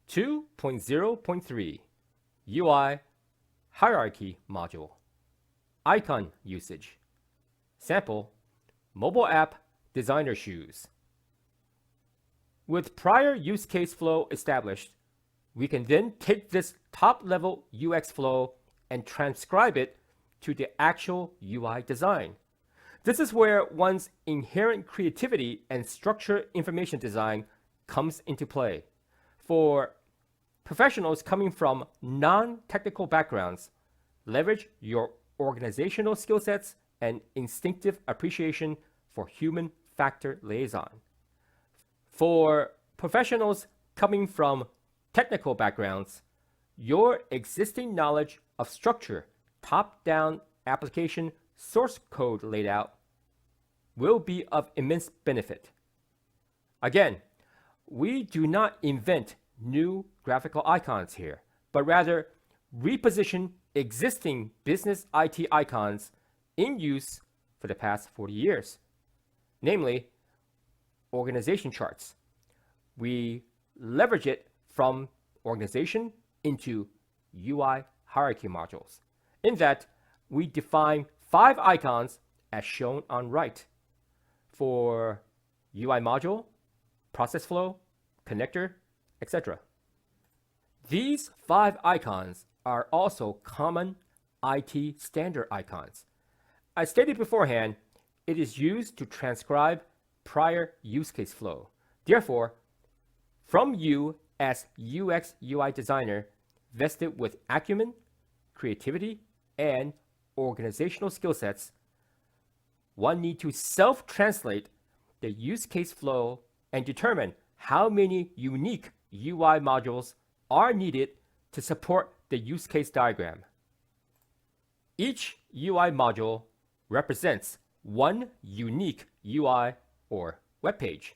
2.0.3 UI Hierarchy Module. Icon usage. Sample, Mobile App Designer Shoes. With prior use case flow established, we can then take this top-level UX flow and transcribe it to the actual UI design. This is where one's inherent creativity and structured information design comes into play. For professionals coming from non-technical backgrounds, leverage your organizational skill sets and instinctive appreciation for human factor liaison. For professionals coming from technical backgrounds, your existing knowledge of structure, top-down application source code layout will be of immense benefit. Again, we do not invent new graphical icons here, but rather reposition existing business IT icons in use for the past 40 years, namely organization charts. We leverage it from organization into UI hierarchy modules, in that we define 5 icons as shown on right for UI module, process flow, connector, etc. These 5 icons are also common IT standard icons. As stated beforehand, it is used to transcribe prior use case flow. Therefore, from you as UX UI designer vested with acumen, creativity, and organizational skill sets, one need to self-translate the use case flow and determine how many unique UI modules are needed to support the use case diagram. Each UI module represents one unique UI or web page.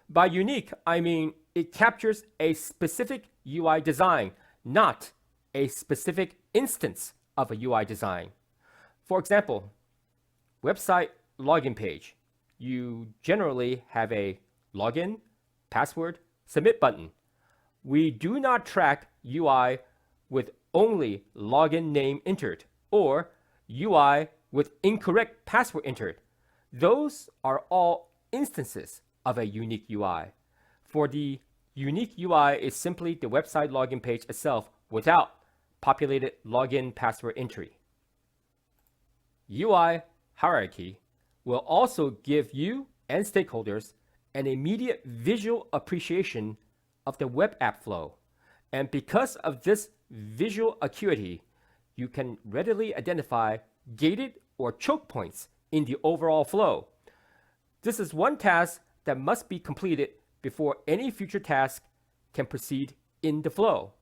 By unique, I mean it captures a specific UI design, not a specific instance of a UI design. For example, website login page. You generally have a login, password, submit button. We do not track UI with only login name entered or UI with incorrect password entered. Those are all instances of a unique UI. For the unique UI is simply the website login page itself without populated login password entry. UI hierarchy will also give you and stakeholders an immediate visual appreciation of the web app flow. And because of this visual acuity, you can readily identify gated or choke points in the overall flow. This is one task that must be completed before any future task can proceed in the flow.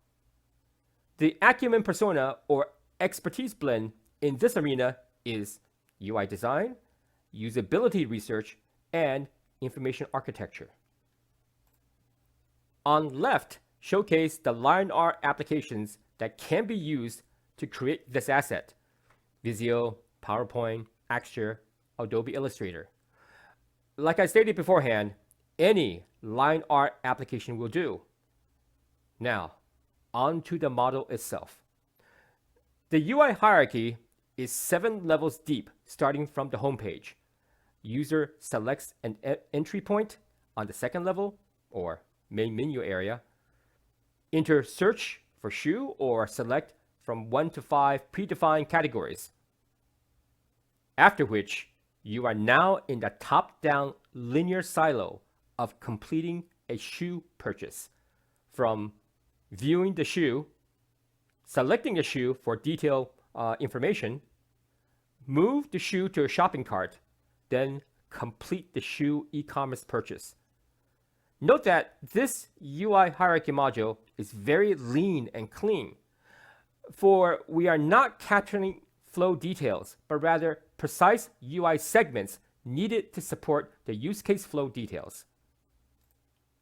The acumen persona or expertise blend in this arena is UI design, usability research, and information architecture. On left, showcase the line art applications that can be used to create this asset: Visio, PowerPoint, Axure, Adobe Illustrator. Like I stated beforehand, any line art application will do. Now, on to the model itself. The UI hierarchy is 7 levels deep, starting from the home page. User selects an entry point on the second level, or main menu area. Enter search for shoe or select from 1 to 5 predefined categories. After which, you are now in the top-down linear silo of completing a shoe purchase. From viewing the shoe, selecting the shoe for detailed information, move the shoe to a shopping cart, then complete the shoe e-commerce purchase. Note that this UI hierarchy module is very lean and clean, for we are not capturing flow details, but rather precise UI segments needed to support the use case flow details.